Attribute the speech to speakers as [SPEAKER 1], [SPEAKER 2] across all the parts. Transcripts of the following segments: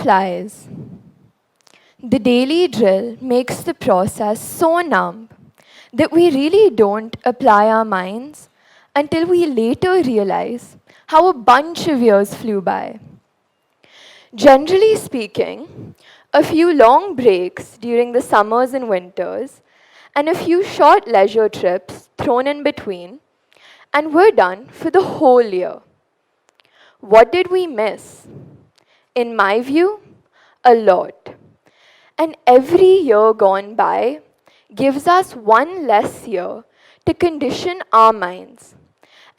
[SPEAKER 1] flies. The daily drill makes the process so numb that we really don't apply our minds until we later realize how a bunch of years flew by. Generally speaking, a few long breaks during the summers and winters, and a few short leisure trips thrown in between, and we're done for the whole year. What did we miss? In my view, a lot. And every year gone by gives us one less year to condition our minds.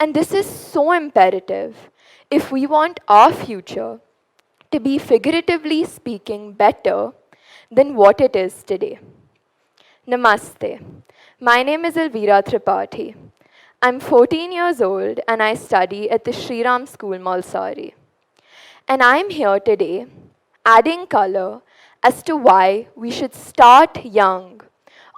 [SPEAKER 1] And this is so imperative if we want our future to be, figuratively speaking, better than what it is today. Namaste. My name is Alvira Tripathi. I'm 14 years old and I study at the Sri Ram School, Malsari. And I'm here today adding color as to why we should start young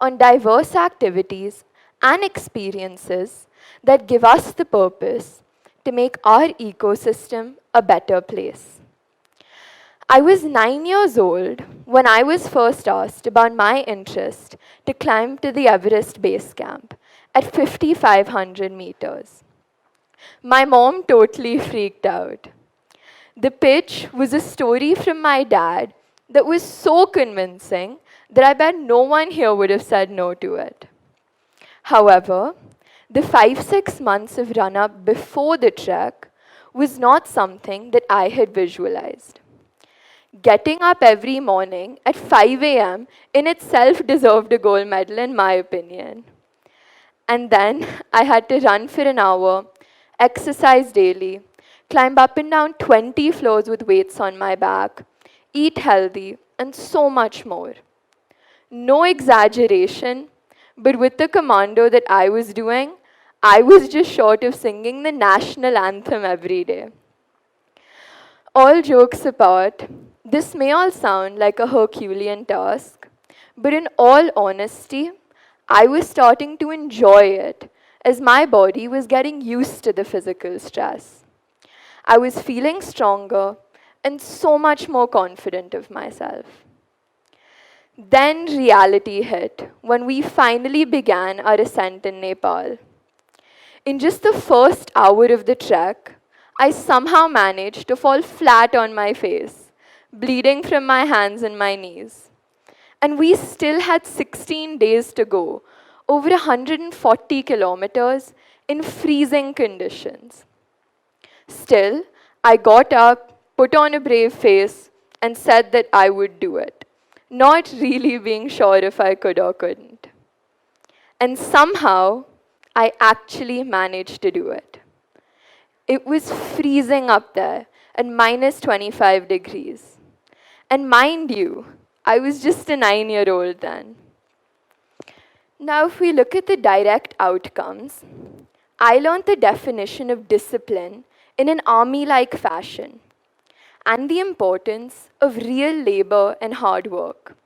[SPEAKER 1] on diverse activities and experiences that give us the purpose to make our ecosystem a better place. I was 9 years old when I was first asked about my interest to climb to the Everest base camp at 5,500 meters. My mom totally freaked out. The pitch was a story from my dad that was so convincing that I bet no one here would have said no to it. However, the 5-6 months of run-up before the trek was not something that I had visualized. Getting up every morning at 5 a.m. in itself deserved a gold medal, in my opinion. And then I had to run for an hour, exercise daily, climb up and down 20 floors with weights on my back, eat healthy, and so much more. No exaggeration, but with the commando that I was doing, I was just short of singing the national anthem every day. All jokes apart, this may all sound like a Herculean task, but in all honesty, I was starting to enjoy it as my body was getting used to the physical stress. I was feeling stronger and so much more confident of myself. Then reality hit when we finally began our ascent in Nepal. In just the first hour of the trek, I somehow managed to fall flat on my face, bleeding from my hands and my knees. And we still had 16 days to go, over 140 kilometers in freezing conditions. Still, I got up, put on a brave face, and said that I would do it, not really being sure if I could or couldn't. And somehow, I actually managed to do it. It was freezing up there at minus 25 degrees. And mind you, I was just a 9-year-old then. Now, if we look at the direct outcomes, I learned the definition of discipline in an army-like fashion, and the importance of real labor and hard work.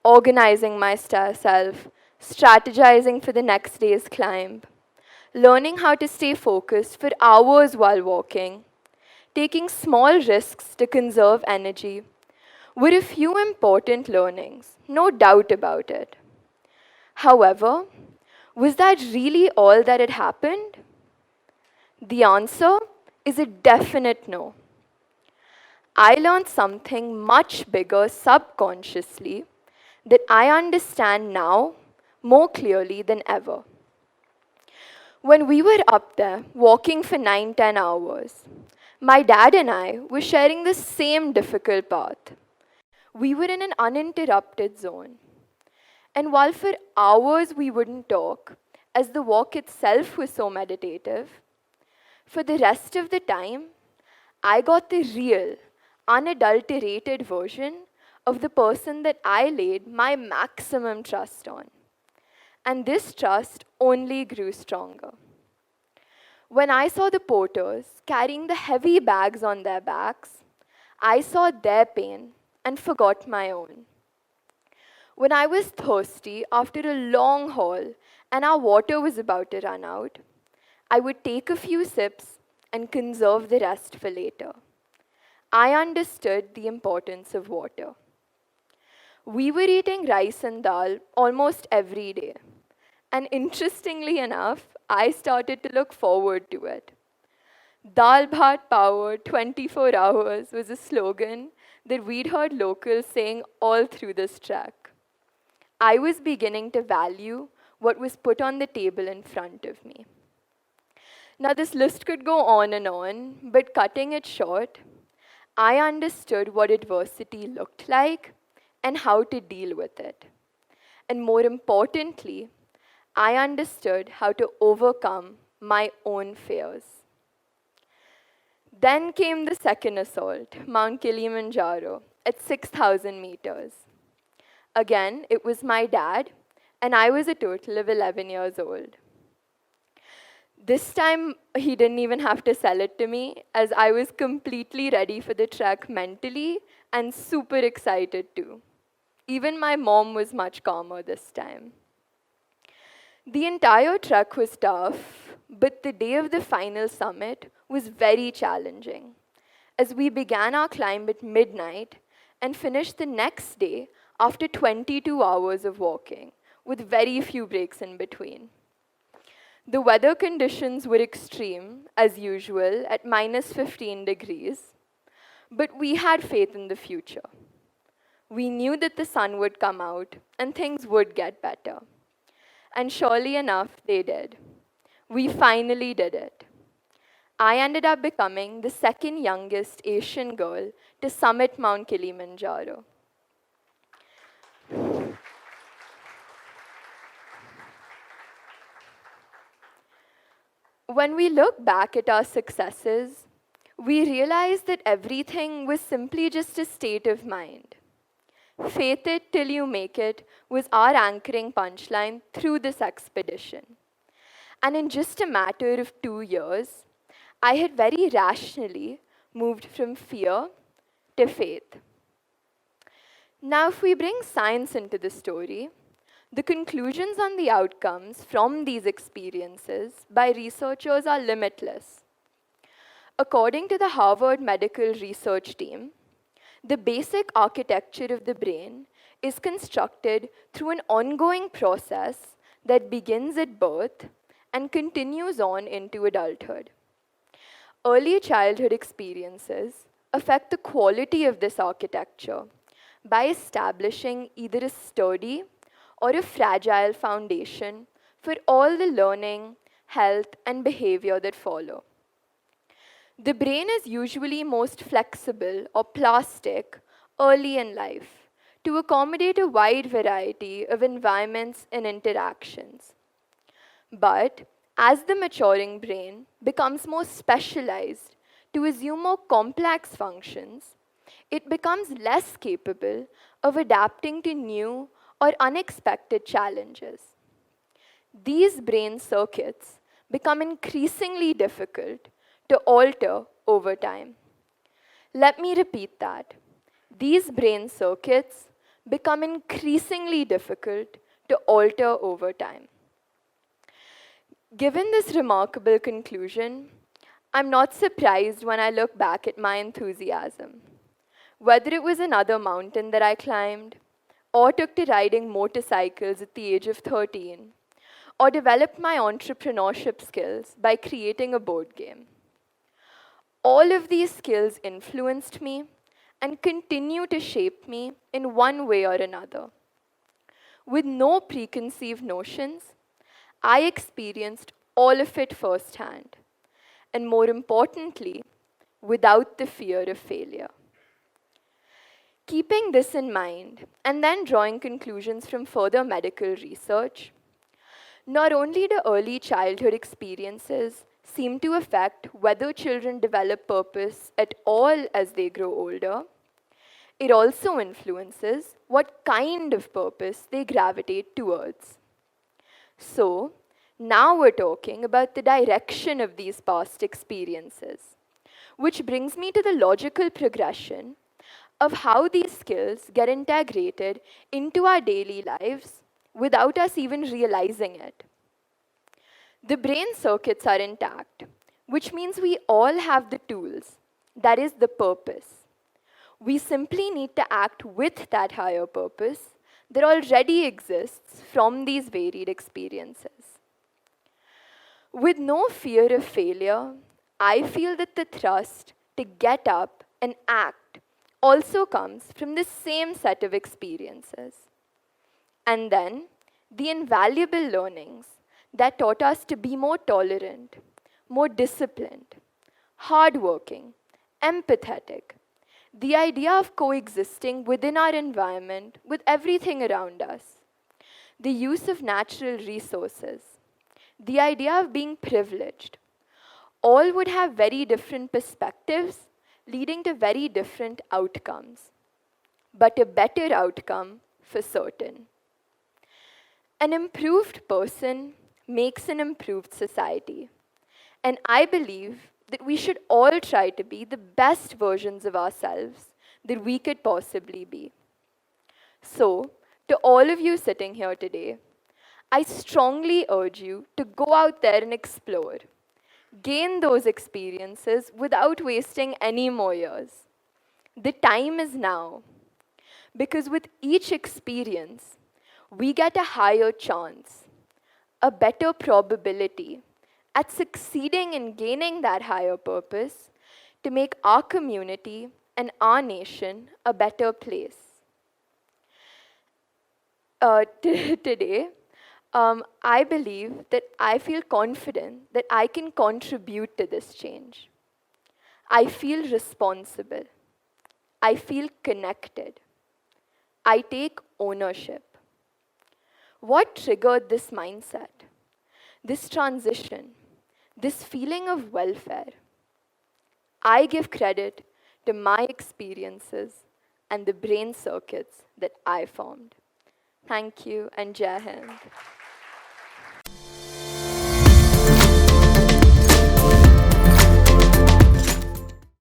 [SPEAKER 1] Organizing myself, strategizing for the next day's climb, learning how to stay focused for hours while walking, taking small risks to conserve energy, were a few important learnings, no doubt about it. However, was that really all that had happened? The answer is a definite no. I learned something much bigger subconsciously that I understand now more clearly than ever. When we were up there walking for 9-10 hours, my dad and I were sharing the same difficult path. We were in an uninterrupted zone. And while for hours we wouldn't talk, as the walk itself was so meditative, for the rest of the time, I got the real, unadulterated version of the person that I laid my maximum trust on. And this trust only grew stronger. When I saw the porters carrying the heavy bags on their backs, I saw their pain and forgot my own. When I was thirsty after a long haul and our water was about to run out, I would take a few sips and conserve the rest for later. I understood the importance of water. We were eating rice and dal almost every day. And interestingly enough, I started to look forward to it. Dal bhat power 24 hours was a slogan that we'd heard locals saying all through this trek. I was beginning to value what was put on the table in front of me. Now, this list could go on, but cutting it short, I understood what adversity looked like and how to deal with it. And more importantly, I understood how to overcome my own fears. Then came the second assault, Mount Kilimanjaro, at 6,000 meters. Again, it was my dad, and I was a total of 11 years old. This time, he didn't even have to sell it to me, as I was completely ready for the trek mentally and super excited too. Even my mom was much calmer this time. The entire trek was tough, but the day of the final summit was very challenging, as we began our climb at midnight and finished the next day after 22 hours of walking, with very few breaks in between. The weather conditions were extreme, as usual, at minus 15 degrees, but we had faith in the future. We knew that the sun would come out and things would get better. And surely enough, they did. We finally did it. I ended up becoming the second youngest Asian girl to summit Mount Kilimanjaro. When we look back at our successes, we realize that everything was simply just a state of mind. Faith it till you make it was our anchoring punchline through this expedition. And in just a matter of 2 years, I had very rationally moved from fear to faith. Now, if we bring science into the story, the conclusions on the outcomes from these experiences by researchers are limitless. According to the Harvard Medical Research Team, the basic architecture of the brain is constructed through an ongoing process that begins at birth and continues on into adulthood. Early childhood experiences affect the quality of this architecture by establishing either a sturdy or a fragile foundation for all the learning, health, and behavior that follow. The brain is usually most flexible or plastic early in life to accommodate a wide variety of environments and interactions. But as the maturing brain becomes more specialized to assume more complex functions, it becomes less capable of adapting to new or unexpected challenges. These brain circuits become increasingly difficult to alter over time. Let me repeat that. These brain circuits become increasingly difficult to alter over time. Given this remarkable conclusion, I'm not surprised when I look back at my enthusiasm. Whether it was another mountain that I climbed, or took to riding motorcycles at the age of 13, or developed my entrepreneurship skills by creating a board game. All of these skills influenced me and continue to shape me in one way or another. With no preconceived notions, I experienced all of it firsthand, and more importantly, without the fear of failure. Keeping this in mind, and then drawing conclusions from further medical research, not only do early childhood experiences seem to affect whether children develop purpose at all as they grow older, it also influences what kind of purpose they gravitate towards. So, now we're talking about the direction of these past experiences, which brings me to the logical progression of how these skills get integrated into our daily lives without us even realizing it. The brain circuits are intact, which means we all have the tools, that is, the purpose, We simply need to act with that higher purpose that already exists from these varied experiences. With no fear of failure, I feel that the thrust to get up and act also comes from the same set of experiences. And then, the invaluable learnings that taught us to be more tolerant, more disciplined, hardworking, empathetic. The idea of coexisting within our environment with everything around us. The use of natural resources. The idea of being privileged. All would have very different perspectives, leading to very different outcomes. But a better outcome for certain. An improved person makes an improved society. And I believe that we should all try to be the best versions of ourselves that we could possibly be. So, to all of you sitting here today, I strongly urge you to go out there and explore. Gain those experiences without wasting any more years. The time is now. Because with each experience, we get a higher chance, a better probability at succeeding in gaining that higher purpose to make our community and our nation a better place. Today, I believe that I feel confident that I can contribute to this change. I feel responsible. I feel connected. I take ownership. What triggered this mindset, this transition, this feeling of welfare? I give credit to my experiences and the brain circuits that I formed. Thank you and Jai Hind.